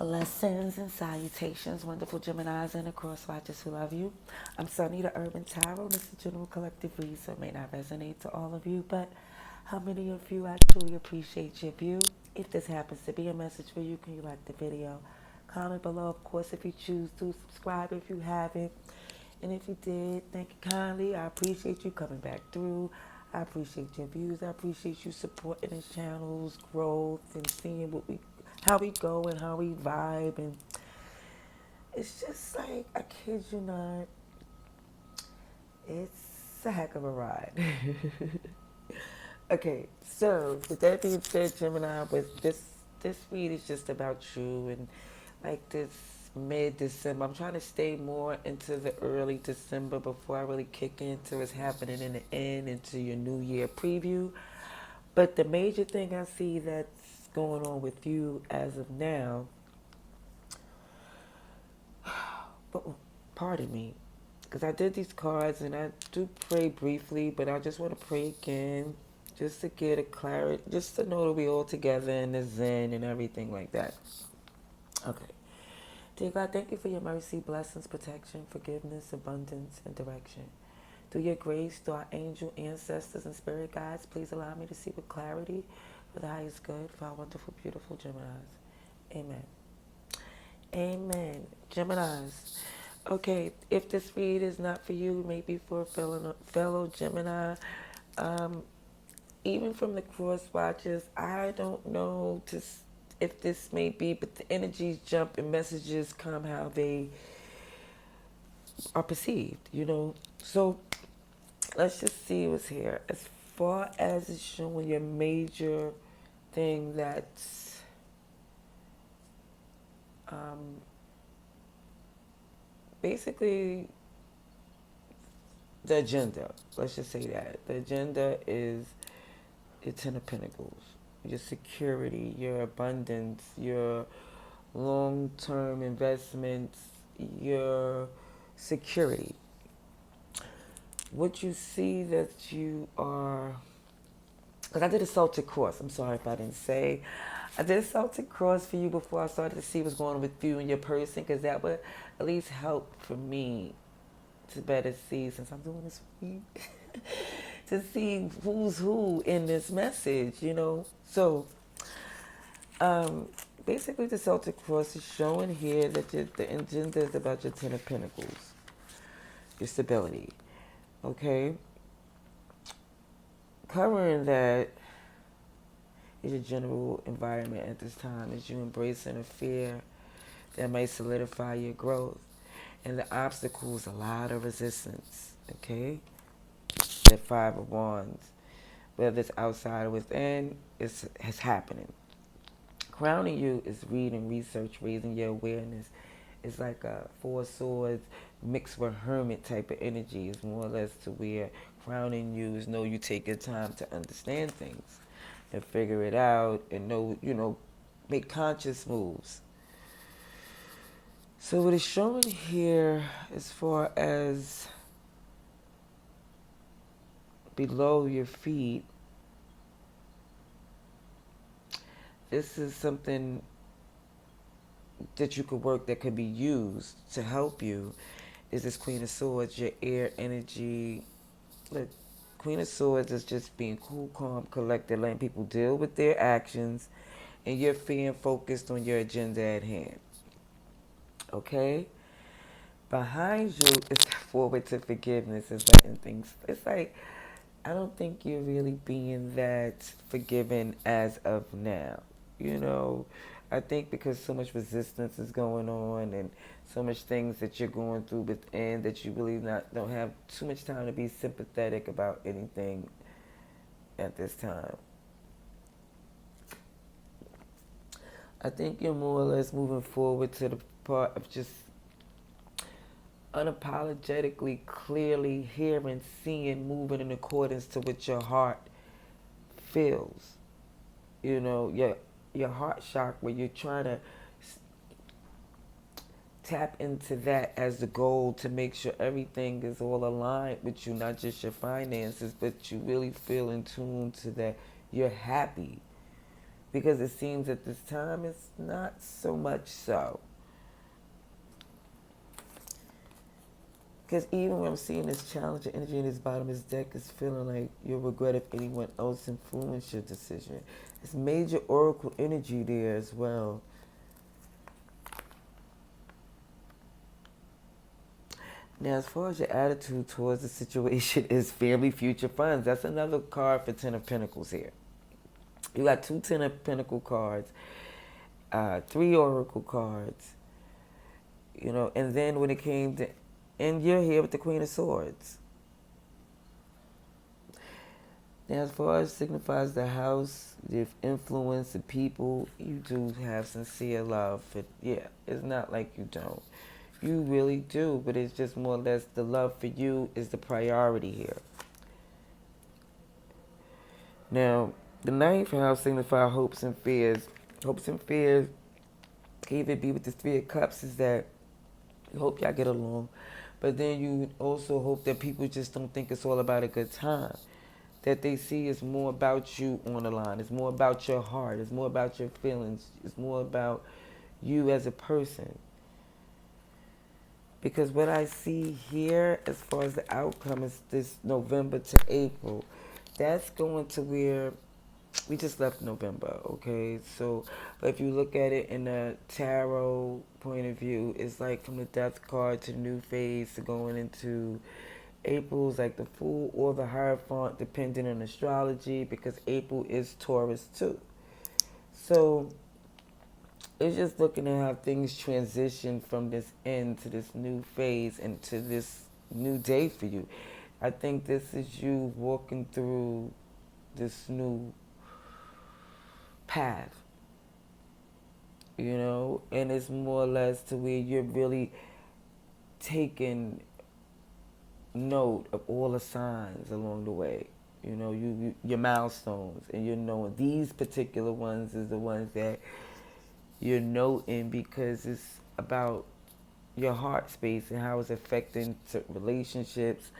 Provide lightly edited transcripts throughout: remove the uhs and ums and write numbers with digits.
Blessings and salutations, wonderful Geminis and the cross watchers who love you. I'm Sunny, the Urban Tarot. This is general collective read, so it may not resonate to all of you, but how many of you actually appreciate your view? If this happens to be a message for you, can you like the video? Comment below, of course, if you choose to. Subscribe if you haven't. And if you did, thank you kindly. I appreciate you coming back through. I appreciate your views. I appreciate you supporting this channel's growth and seeing how we go and how we vibe. And it's just like, I kid you not, it's a heck of a ride. Okay, so with that being said, Gemini, with this read is just about you and like this mid-December. I'm trying to stay more into the early December before I really kick into what's happening in the end into your New Year preview. But the major thing I see that's going on with you as of now, but pardon me, because I did these cards and I do pray briefly, but I just want to pray again just to get a clarity, just to know that we all together in the Zen and everything like that. Okay. Dear God, thank you for your mercy, blessings, protection, forgiveness, abundance, and direction. Through your grace, through our angel ancestors and spirit guides, please allow me to see with clarity for the highest good for our wonderful, beautiful Geminis. Amen. Amen. Geminis. Okay, if this read is not for you, maybe for a fellow Gemini, um, even from the cross watches, I don't know if this may be, but the energies jump and messages come how they are perceived. So let's just see what's here. As far as it's showing your major thing that's basically the agenda. Let's just say that. The agenda is your Ten of Pentacles, your security, your abundance, your long-term investments, your security. What you see that you are, because I did a Celtic cross. I'm sorry if I didn't say. I did a Celtic cross for you before I started to see what's going on with you and your person, because that would at least help for me to better see, since I'm doing this week, to see who's who in this message. So, basically the Celtic cross is showing here that the agenda is about your Ten of Pentacles, your stability, okay? Covering that is your general environment at this time, is you embracing a fear that may solidify your growth. And the obstacles, a lot of resistance, okay? That Five of Wands, whether it's outside or within, it's happening. Crowning you is reading, research, raising your awareness. It's like a Four Swords mixed with Hermit type of energy. It's more or less to where crowning you is know you take your time to understand things and figure it out and know, make conscious moves. So what it's showing here as far as below your feet, this is something that you could work that could be used to help you, is this Queen of Swords, your air energy. Look, Queen of Swords is just being cool, calm, collected, letting people deal with their actions, and you're being focused on your agenda at hand. Okay? Behind you is forward to forgiveness, is letting things, it's like, I don't think you're really being that forgiving as of now. I think because so much resistance is going on and so much things that you're going through within, that you really don't have too much time to be sympathetic about anything at this time. I think you're more or less moving forward to the part of just unapologetically, clearly hearing, seeing, moving in accordance to what your heart feels. Your heart chakra, you're trying to tap into that as the goal to make sure everything is all aligned with you, not just your finances, but you really feel in tune to that. You're happy. because it seems at this time it's not so much so. Because even when I'm seeing this challenging energy in this bottom of this deck, it's feeling like you'll regret if anyone else influenced your decision. It's major oracle energy there as well. Now, as far as your attitude towards the situation is family, future, funds. That's another card for Ten of Pentacles here. You got two Ten of Pentacle cards, three Oracle cards, and then when it came to, and you're here with the Queen of Swords. Now, as far as signifies the house, the influence, the people, you do have sincere love. It's not like you don't. You really do, but it's just more or less the love for you is the priority here. Now, the ninth house signifies hopes and fears. Hopes and fears can even be with the Three of Cups is that you hope y'all get along, but then you also hope that people just don't think it's all about a good time. That they see it's more about you on the line. It's more about your heart. It's more about your feelings. It's more about you as a person. Because what I see here as far as the outcome is this November to April. That's going to where we just left November, okay? So, but if you look at it in a tarot point of view, it's like from the death card to new phase to going into April's like the Fool or the Hierophant, depending on astrology, because April is Taurus too. So it's just looking at how things transition from this end to this new phase and to this new day for you. I think this is you walking through this new path, and it's more or less to where you're really taking note of all the signs along the way, your milestones, and you're knowing these particular ones is the ones that you're noting because it's about your heart space and how it's affecting certain relationships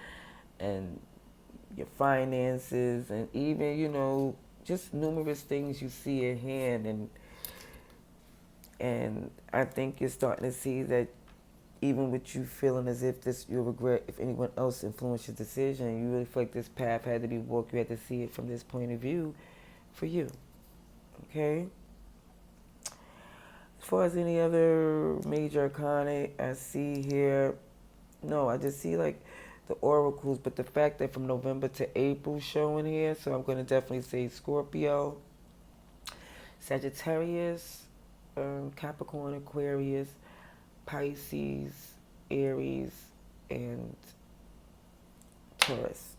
and your finances and even, just numerous things you see at hand. And I think you're starting to see that even with you feeling as if you'll regret if anyone else influenced your decision, you really feel like this path had to be walked. You had to see it from this point of view for you. Okay? As far as any other major arcana I see here, no, I just see like the oracles, but the fact that from November to April showing here, so I'm going to definitely say Scorpio, Sagittarius, Capricorn, Aquarius, Pisces, Aries, and Taurus.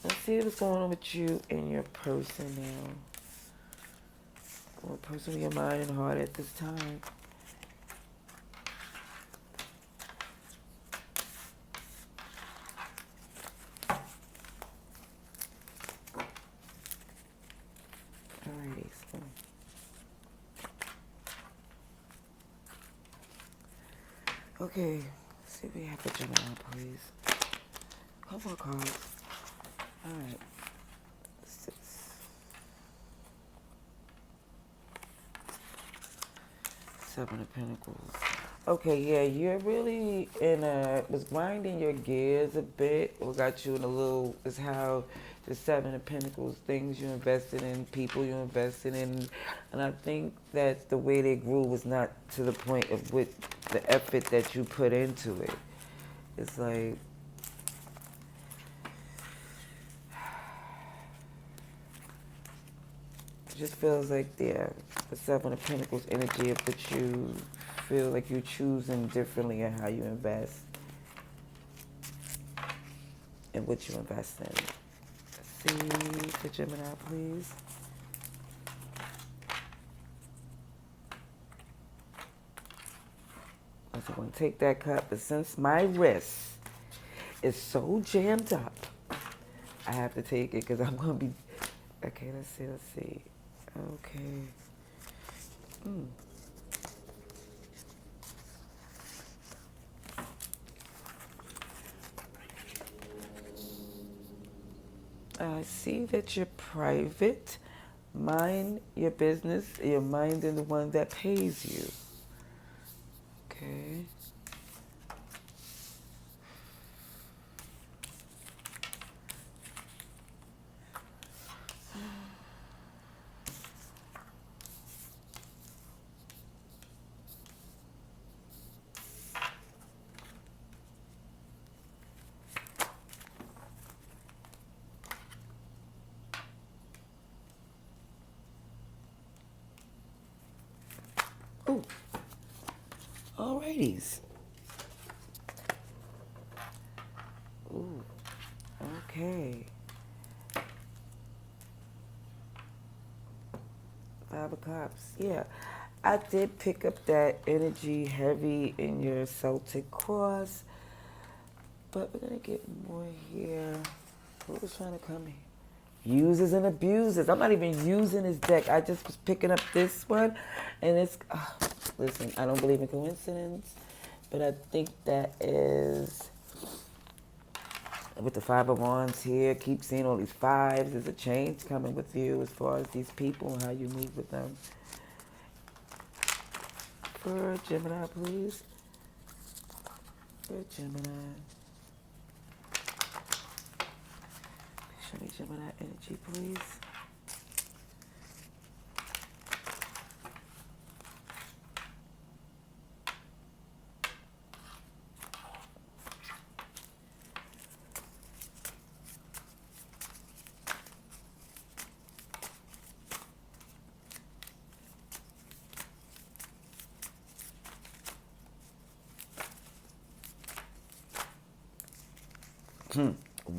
Let's see what's going on with you and your person now. Or person with your mind and heart at this time. Alrighty, so. Okay, let's see what we have for Gemini, please. Couple of cards. Alright. 6. 7 of Pentacles. Okay, yeah, you're really was grinding your gears a bit, or got you in a little, is how the 7 of Pentacles, things you invested in, people you invested in, and I think that the way they grew was not to the point of with the effort that you put into it. It's like, it just feels like, yeah, the 7 of Pentacles energy, but you feel like you're choosing differently in how you invest and what you invest in. Let's see for Gemini, please. I'm going to take that cup, but since my wrist is so jammed up, I have to take it because I'm going to be... Okay, let's see. Okay. I see that you're private. Mind your business. You're minding the one that pays you. Okay. Ooh. Alrighties. Ooh. Okay. Five of Cups. Yeah. I did pick up that energy heavy in your Celtic cross, but we're going to get more here. What was trying to come here? Users and abusers. I'm not even using this deck. I just was picking up this one, and it's. Listen, I don't believe in coincidence, but I think that is with the Five of Wands here. Keep seeing all these fives. There's a change coming with you as far as these people and how you move with them. For Gemini, please. For Gemini. Show me Gemini energy, please.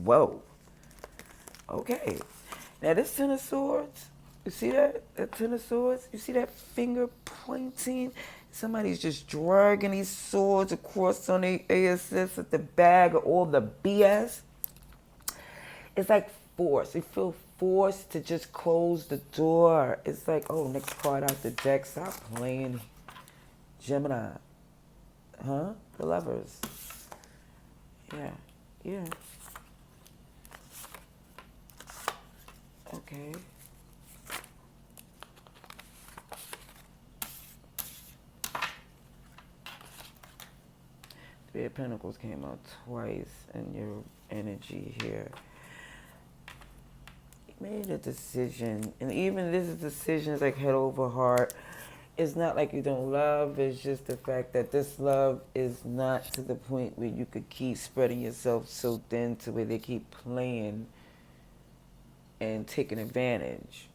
Whoa. Okay. Now this Ten of Swords, you see that? That Ten of Swords? You see that finger pointing? Somebody's just dragging these swords across on the ASS at the bag of all the BS. It's like force. You feel forced to just close the door. It's like, oh, next card out the deck. Stop playing. Gemini. Huh? The Lovers. Yeah. Yeah. Okay. Three of Pentacles came out twice in your energy here. You made a decision, and even this decision is like head over heart. It's not like you don't love, it's just the fact that this love is not to the point where you could keep spreading yourself so thin to where they keep playing and taking advantage.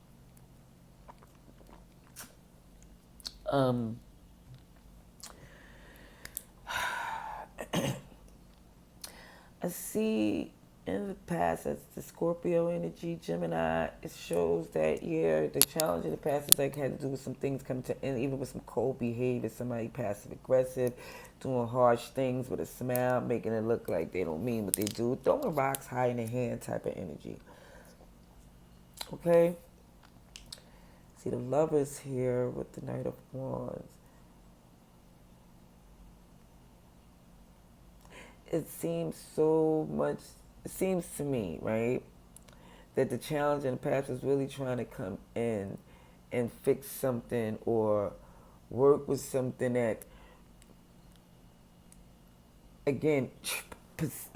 I see in the past, as the Scorpio energy, Gemini, it shows that, yeah, the challenge in the past is like had to do with some things coming to end, even with some cold behavior, somebody passive aggressive, doing harsh things with a smile, making it look like they don't mean what they do, throwing rocks high in the hand type of energy. Okay? See the Lovers here with the Knight of Wands. It seems so much, it seems to me, right, that the challenge in the past was really trying to come in and fix something or work with something that, again,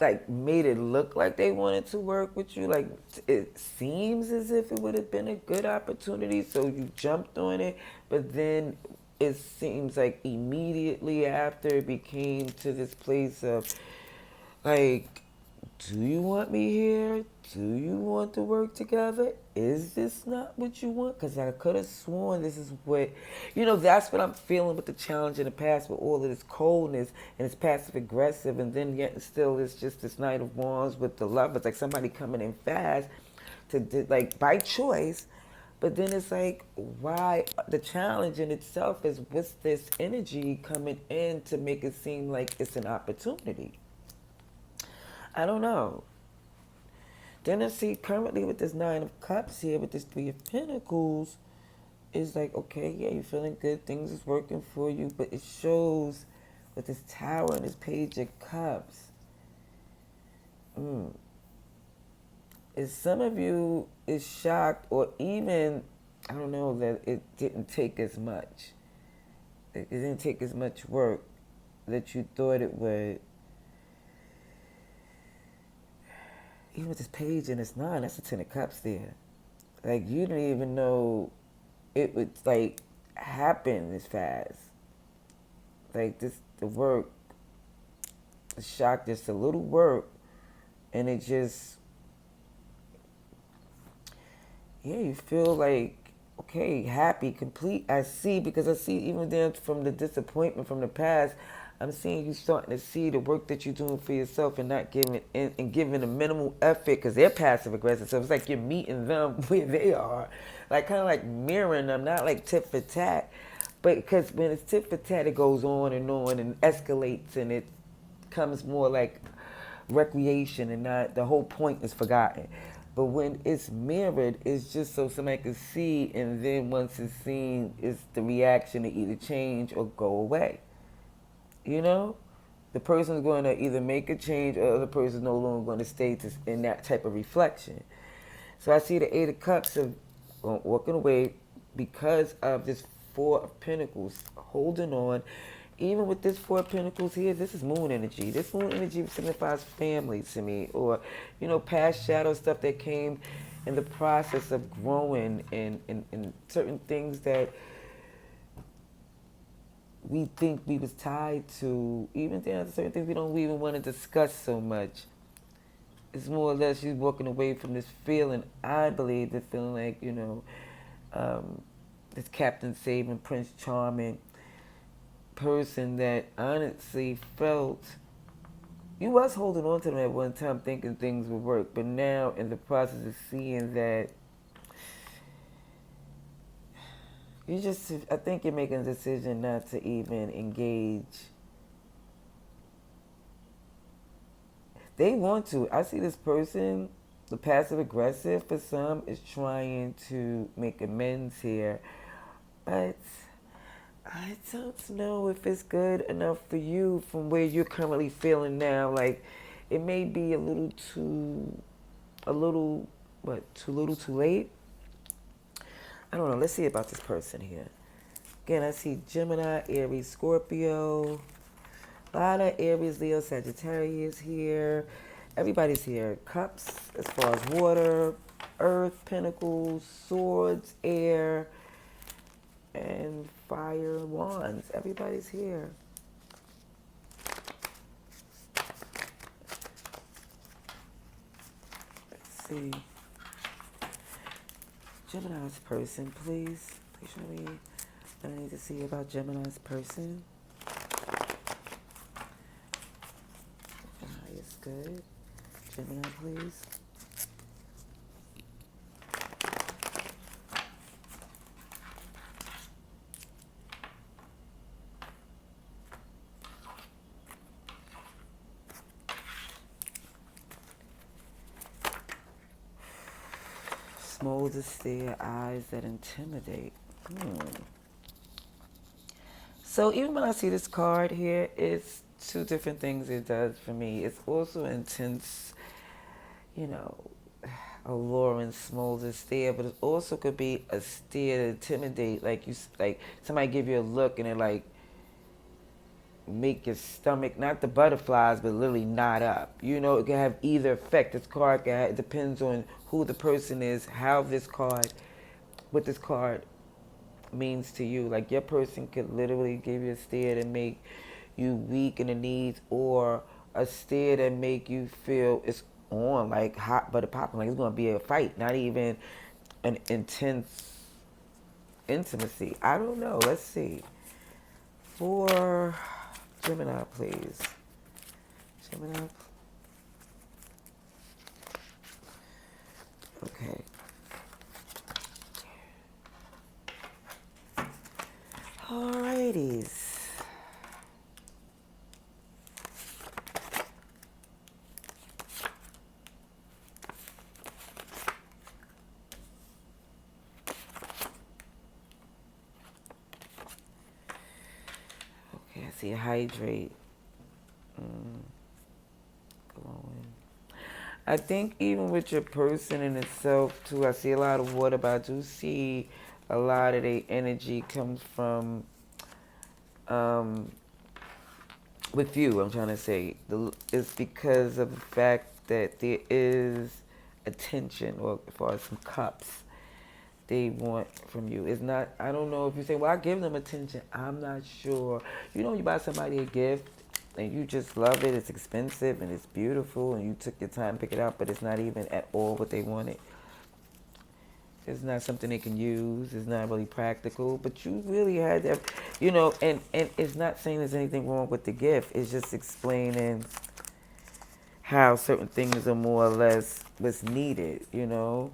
like made it look like they wanted to work with you. Like it seems as if it would have been a good opportunity, so you jumped on it, but then it seems like immediately after it became to this place of like, do you want me here? Do you want to work together? Is this not what you want? Because I could have sworn this is what, that's what I'm feeling with the challenge in the past with all of this coldness and it's passive aggressive, and then yet still it's just this Knight of Wands with the Lovers, like somebody coming in fast to like by choice. But then it's like, why? The challenge in itself is what's this energy coming in to make it seem like it's an opportunity? I don't know. Then I see currently with this Nine of Cups here, with this Three of Pentacles, it's like, okay, yeah, you're feeling good, things is working for you, but it shows with this Tower and this Page of Cups. is some of you is shocked, or even, I don't know, that it didn't take as much. It didn't take as much work that you thought it would. Even with this page and it's 9, that's a 10 of cups there. Like, you didn't even know it would, like, happen this fast. Like, this, the work, the shock, just a little work, and it just, yeah, you feel like, okay, happy, complete. I see, because I see even then from the disappointment from the past, I'm seeing you starting to see the work that you're doing for yourself and not giving and giving a minimal effort, because they're passive aggressive. So it's like you're meeting them where they are, like kind of like mirroring them, not like tit for tat, but because when it's tit for tat, it goes on and escalates, and it comes more like recreation, and not the whole point is forgotten. But when it's mirrored, it's just so somebody can see, and then once it's seen, it's the reaction to either change or go away. You know, the person's going to either make a change, or the person's no longer going to stay in that type of reflection. So I see the Eight of Cups of walking away because of this Four of Pentacles, holding on. Even with this Four of Pentacles here, this is moon energy. This moon energy signifies family to me, or, you know, past shadow stuff that came in the process of growing, and certain things that we think we was tied to, even down to certain things we don't even want to discuss so much. It's more or less she's walking away from this feeling, I believe, this feeling like, you know, this Captain Saving, Prince Charming person that honestly felt you was holding on to them at one time thinking things would work, but now in the process of seeing that, you just, I think you're making a decision not to even engage. They want to. I see this person, the passive aggressive for some, is trying to make amends here, but I don't know if it's good enough for you from where you're currently feeling now. Like, it may be too little too late. I don't know. Let's see about this person here. Again, I see Gemini, Aries, Scorpio. A lot of Aries, Leo, Sagittarius here. Everybody's here. Cups as far as water, earth, pentacles, swords, air, and fire, wands. Everybody's here. Let's see. Gemini's person, please. Please show me what I need to see about Gemini's person. Gemini is good. Gemini, please. Smolder stare, eyes that intimidate. So even when I see this card here, it's two different things it does for me. It's also intense, you know, alluring, smolder stare, but it also could be a stare to intimidate, like somebody give you a look and it like make your stomach, not the butterflies, but literally knot up. You know, it can have either effect. This card it depends on who the person is, how this card, what this card means to you. Like, your person could literally give you a stare to make you weak in the knees, or a stare that make you feel it's on, like hot butter popping, like it's going to be a fight, not even an intense intimacy. I don't know. Let's see. For Gemini, please. Gemini. Okay. Alrighties. Okay, I see hydrate. Glowing. I think even with your person in itself too, I see a lot of water, but I do see a lot of the energy comes from um, with you. I'm trying to say it's because of the fact that there is attention, or as far as some cups they want from you. It's not. I don't know if you say, "Well, I give them attention." I'm not sure. You know, you buy somebody a gift and you just love it. It's expensive and it's beautiful, and you took your time to pick it out, but it's not even at all what they wanted. It's not something they can use. It's not really practical. But you really had that, you know. And it's not saying there's anything wrong with the gift. It's just explaining how certain things are more or less what's needed. You know,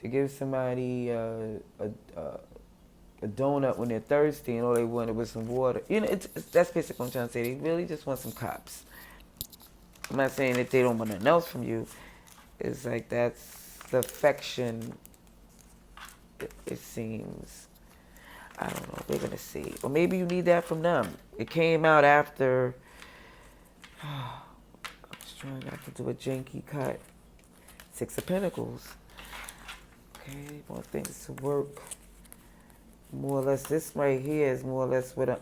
to give somebody a donut when they're thirsty and all they wanted was some water. You know, that's basically what I'm trying to say. They really just want some cups. I'm not saying that they don't want nothing else from you. It's like that's the affection, it seems. I don't know. We're going to see. Or maybe you need that from them. It came out after. I was trying not to do a janky cut. Six of Pentacles. Okay, want things to work. More or less, this right here is more or less with a,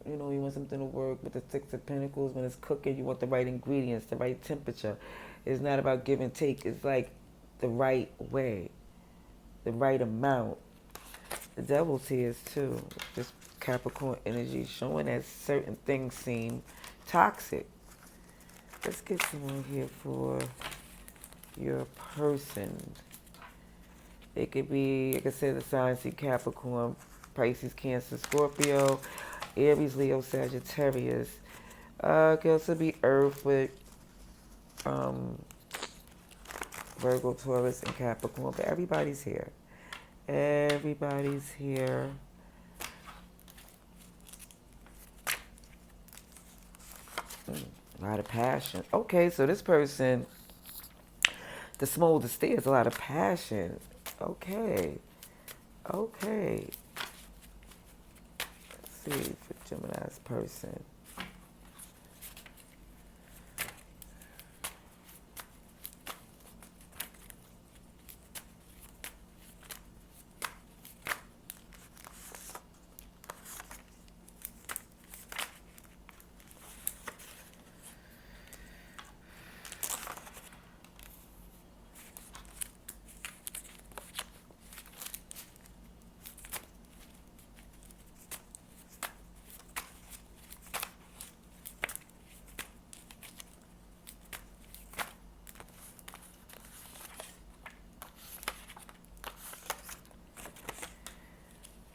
you know, you want something to work with the Six of Pentacles. When it's cooking, you want the right ingredients, the right temperature. It's not about give and take. It's like the right way, the right amount. The Devil's here too. This Capricorn energy showing that certain things seem toxic. Let's get someone here for your person. It could be, like I said, the signs: Capricorn, Pisces, Cancer, Scorpio, Aries, Leo, Sagittarius. It could also be Earth with Virgo, Taurus, and Capricorn. But everybody's here. Everybody's here. A lot of passion. Okay, so this person, the smolder stairs, a lot of passion. Okay. Okay. Let's see for Gemini's person.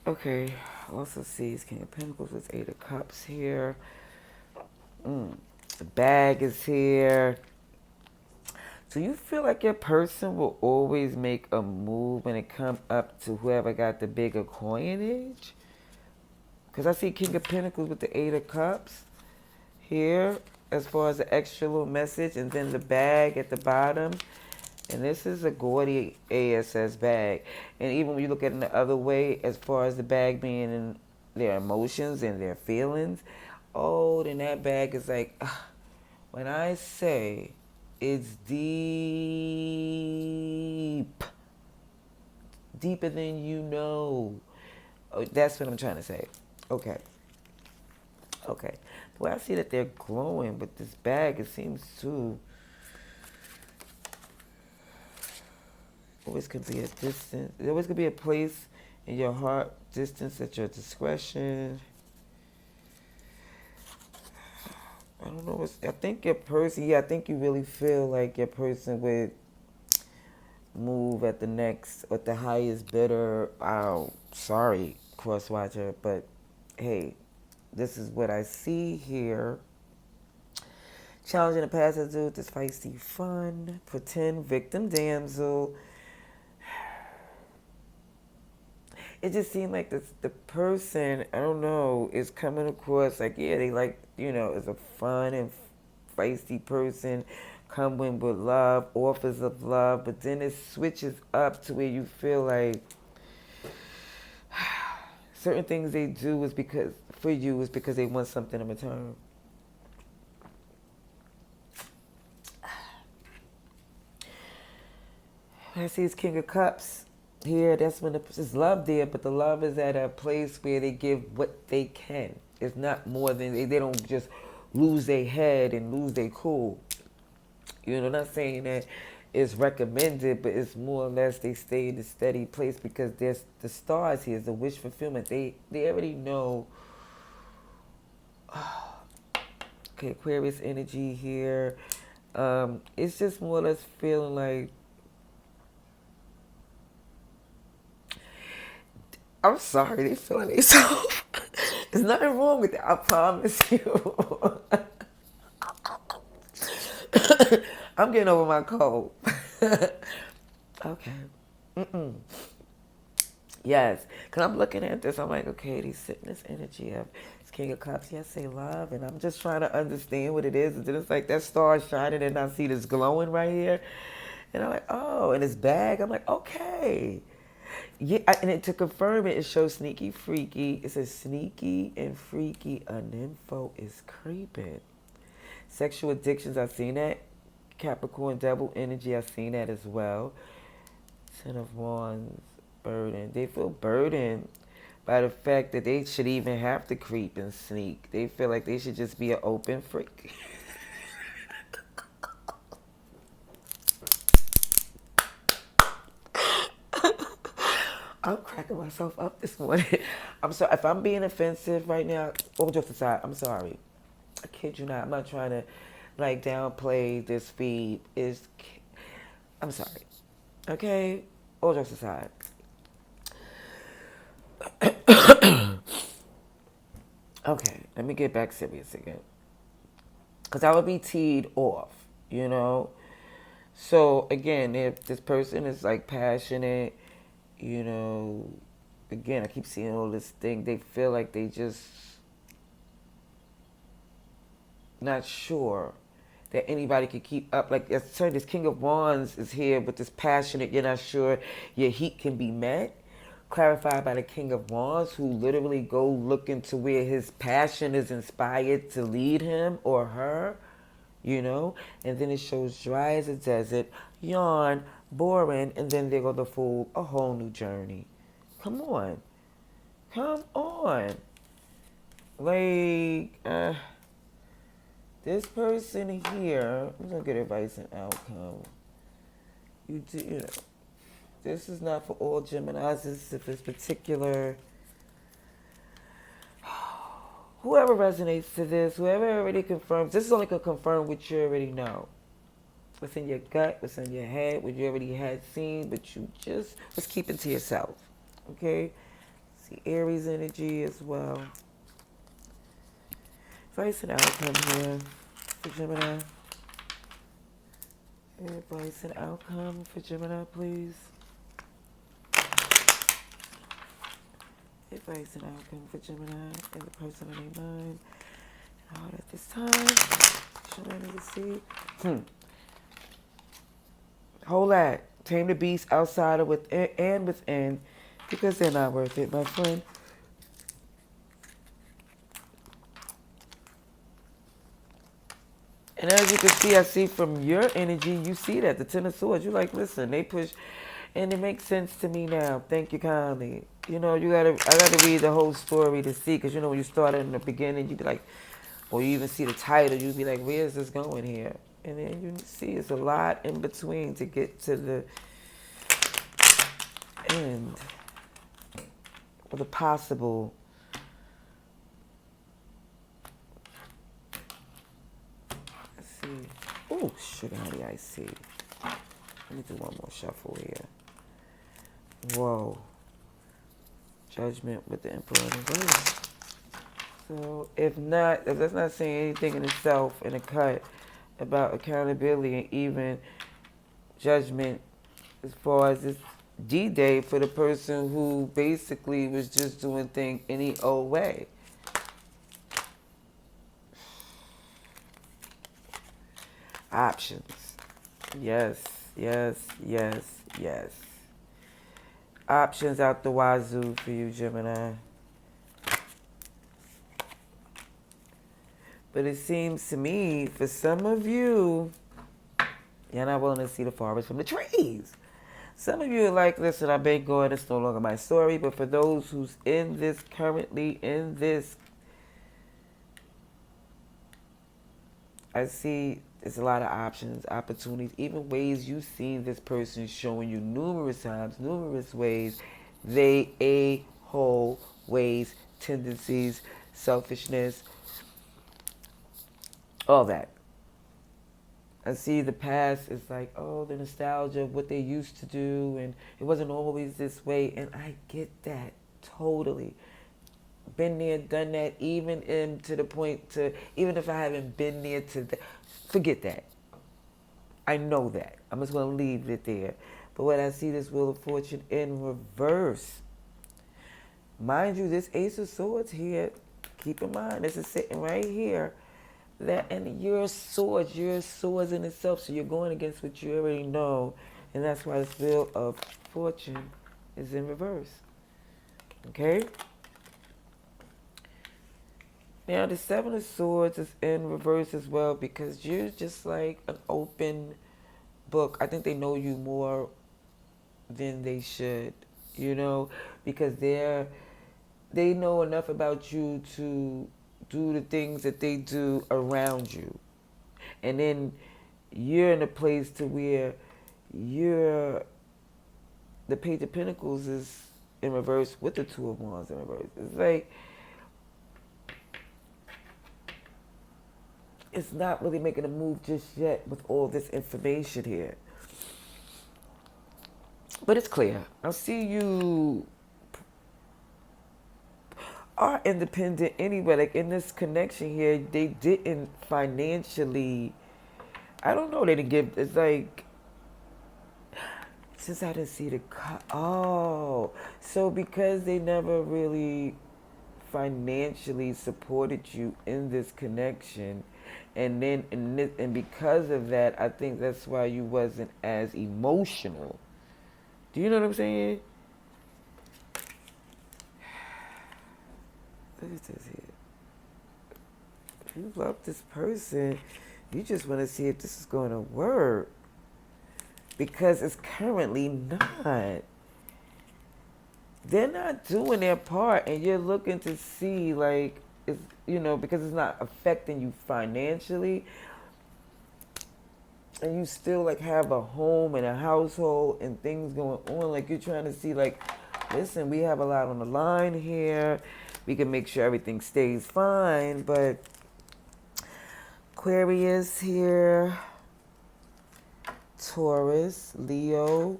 Okay, also sees King of Pentacles with Eight of Cups here. The bag is here. So you feel like your person will always make a move when it comes up to whoever got the bigger coinage? Because I see King of Pentacles with the Eight of Cups here as far as the extra little message, and then the bag at the bottom. And this is a gaudy ASS bag. And even when you look at it in the other way, as far as the bag being in their emotions and their feelings, oh, then that bag is like, when I say it's deep, deeper than you know. Oh, that's what I'm trying to say. Okay. Okay. The way I see that they're glowing with this bag, it seems to always could be a distance. There always could be a place in your heart, distance at your discretion. I don't know. I think your person, I think you really feel like your person would move at the next, at the highest bidder. Oh, sorry, cross watcher, but hey, this is what I see here. Challenging the past dude, this feisty fun, pretend victim damsel. It just seemed like the person, I don't know, is coming across like, yeah, they like, you know, is a fun and feisty person, coming with love, offers of love, but then it switches up to where you feel like certain things they do is because, for you, is because they want something in return. I see his King of Cups here. That's when there's love there, but the love is at a place where they give what they can. It's not more than they don't just lose their head and lose their cool. You know, not saying that it's recommended, but it's more or less they stay in a steady place because there's the stars here, the wish fulfillment. They already know. Okay, Aquarius energy here. It's just more or less feeling like I'm sorry, they feeling themselves. There's nothing wrong with that, I promise you. I'm getting over my cold. Okay. Yes. Because I'm looking at this, I'm like, okay, he's sitting this energy of this King of Cups. Yes, say love. And I'm just trying to understand what it is. And then it's like that star is shining and I see this glowing right here. And I'm like, oh, and his bag. I'm like, okay. Yeah, and to confirm it, it shows sneaky, freaky. It says sneaky and freaky. A nympho is creeping. Sexual addictions, I've seen that. Capricorn double energy, I've seen that as well. Ten of Wands, burden. They feel burdened by the fact that they should even have to creep and sneak. They feel like they should just be an open freak. I'm cracking myself up this morning. I'm sorry. If I'm being offensive right now, all jokes aside, I'm sorry. I kid you not. I'm not trying to like downplay this feed. I'm sorry. Okay? All jokes aside. Okay, let me get back serious again. Because I would be teed off, you know? So, again, if this person is like passionate, you know, again, I keep seeing all this thing, they feel like they just not sure that anybody could keep up. Like, this King of Wands is here with this passionate, you're not sure your heat can be met. Clarified by the King of Wands, who literally go looking to where his passion is inspired to lead him or her, you know? And then it shows dry as a desert, yawn, boring, and then there go the Fool, a whole new journey. Come on. Come on. Like, this person here, I'm going to get advice and outcome. You know, this is not for all Geminis. This is this particular, whoever resonates to this, whoever already confirms, this is only going to confirm what you already know. What's in your gut, what's in your head, what you already had seen, but you just was keeping to yourself. Okay? See Aries energy as well. Advice and outcome here for Gemini. Advice and outcome for Gemini, please. Advice and outcome for Gemini and the person in their mind. And all at this time. Should I need to see? Whole lot. Tame the beast outside of within and within because they're not worth it, my friend. And as you can see, I see from your energy, you see that. The Ten of Swords, you're like, listen, they push, and it makes sense to me now. Thank you kindly. You know, I gotta read the whole story to see, because you know, when you start in the beginning, you'd be like, or you even see the title, you'd be like, where is this going here? And then you see it's a lot in between to get to the end, or the possible. Oh, sugar honey, I see. Let me do one more shuffle here. Whoa. Judgment with the Emperor in reverse. So if that's not saying anything in itself in a cut about accountability and even judgment as far as this D-Day for the person who basically was just doing things any old way. Options. Yes, yes, yes, yes. Options out the wazoo for you, Gemini. But it seems to me, for some of you, you're not willing to see the forest from the trees. Some of you are like, listen, I've been going, it's no longer my story. But for those who's in this, currently in this, I see there's a lot of options, opportunities, even ways you've seen this person showing you numerous times, numerous ways. They a-hole ways, tendencies, selfishness, all that. I see the past is like, oh, the nostalgia of what they used to do, and it wasn't always this way. And I get that totally. Been there, done that, even in to the point to, even if I haven't been there to that, forget that. I know that. I'm just going to leave it there. But when I see this Wheel of Fortune in reverse, mind you, this Ace of Swords here, keep in mind, this is sitting right here. That and you're swords in itself, so you're going against what you already know, and that's why this Wheel of Fortune is in reverse. Okay. Now the Seven of Swords is in reverse as well because you're just like an open book. I think they know you more than they should, you know, because they know enough about you to do the things that they do around you. And then you're in a place to where you're, the Page of Pentacles is in reverse with the Two of Wands in reverse. It's like, it's not really making a move just yet with all this information here. But it's clear. I see you are independent anyway. Like in this connection here, they didn't financially, I don't know, they didn't give, it's like, since I didn't see the cut, oh, so because they never really financially supported you in this connection, and then and because of that, I think that's why you wasn't as emotional. Do you know what I'm saying? Look at this here. If you love this person, you just want to see if this is going to work. Because it's currently not. They're not doing their part, and you're looking to see, like, it's, you know, because it's not affecting you financially, and you still like have a home and a household and things going on. Like you're trying to see, like, listen, we have a lot on the line here. We can make sure everything stays fine, but Aquarius here, Taurus, Leo,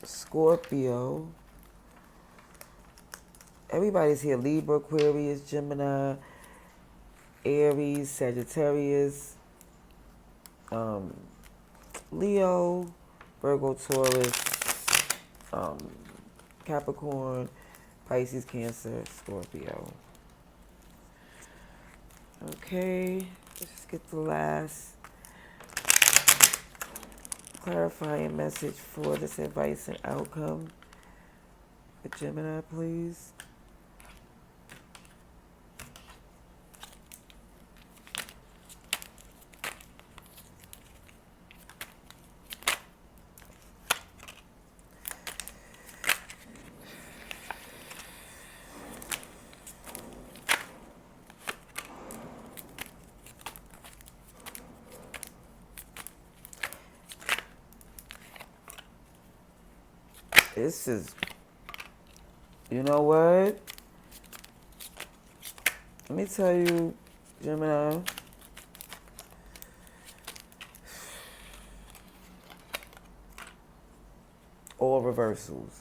Scorpio. Everybody's here. Libra, Aquarius, Gemini, Aries, Sagittarius, Leo, Virgo, Taurus, Capricorn, Pisces, Cancer, Scorpio. Okay, let's just get the last clarifying message for this advice and outcome for Gemini, please. This is, you know what? Let me tell you, Gemini. All reversals.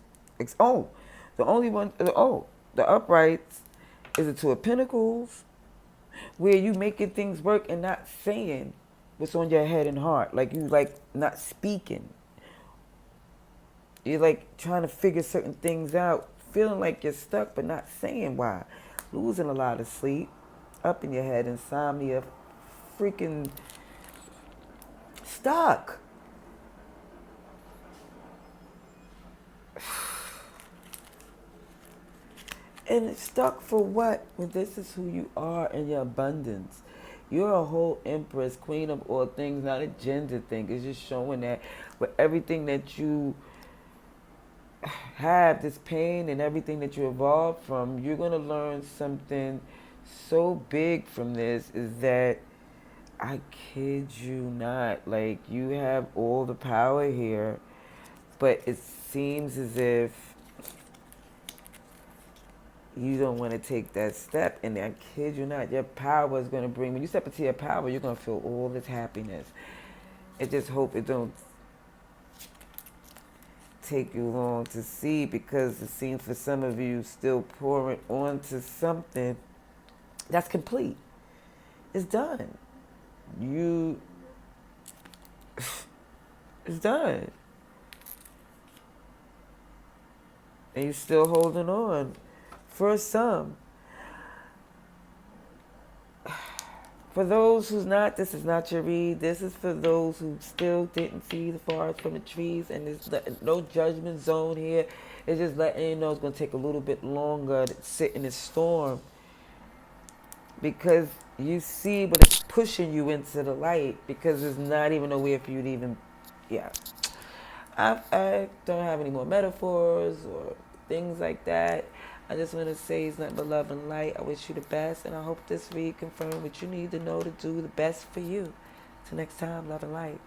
Oh, the only one, the uprights is the Two of Pentacles, where you making things work and not saying what's on your head and heart. Like you like not speaking. You're like trying to figure certain things out, feeling like you're stuck, but not saying why. Losing a lot of sleep, up in your head, insomnia, freaking stuck. And it's stuck for what? When this is who you are and your abundance. You're a whole empress, queen of all things, not a gender thing. It's just showing that with everything that you have, this pain and everything that you evolved from, you're going to learn something so big from this, is that I kid you not, like, you have all the power here, but it seems as if you don't want to take that step. And I kid you not, your power is going to bring, when you step into your power, you're going to feel all this happiness. I just hope it don't take you long to see, because it seems for some of you still pouring onto something that's complete. It's done. You, it's done. And you're still holding on. For some. For those who's not, this is not your read. This is for those who still didn't see the forest from the trees, and there's no judgment zone here. It's just letting you know it's going to take a little bit longer to sit in this storm, because you see, but it's pushing you into the light, because there's not even nowhere for you to even, yeah. I don't have any more metaphors or things like that. I just want to say it's nothing but love and light. I wish you the best, and I hope this read confirmed what you need to know to do the best for you. Till next time, love and light.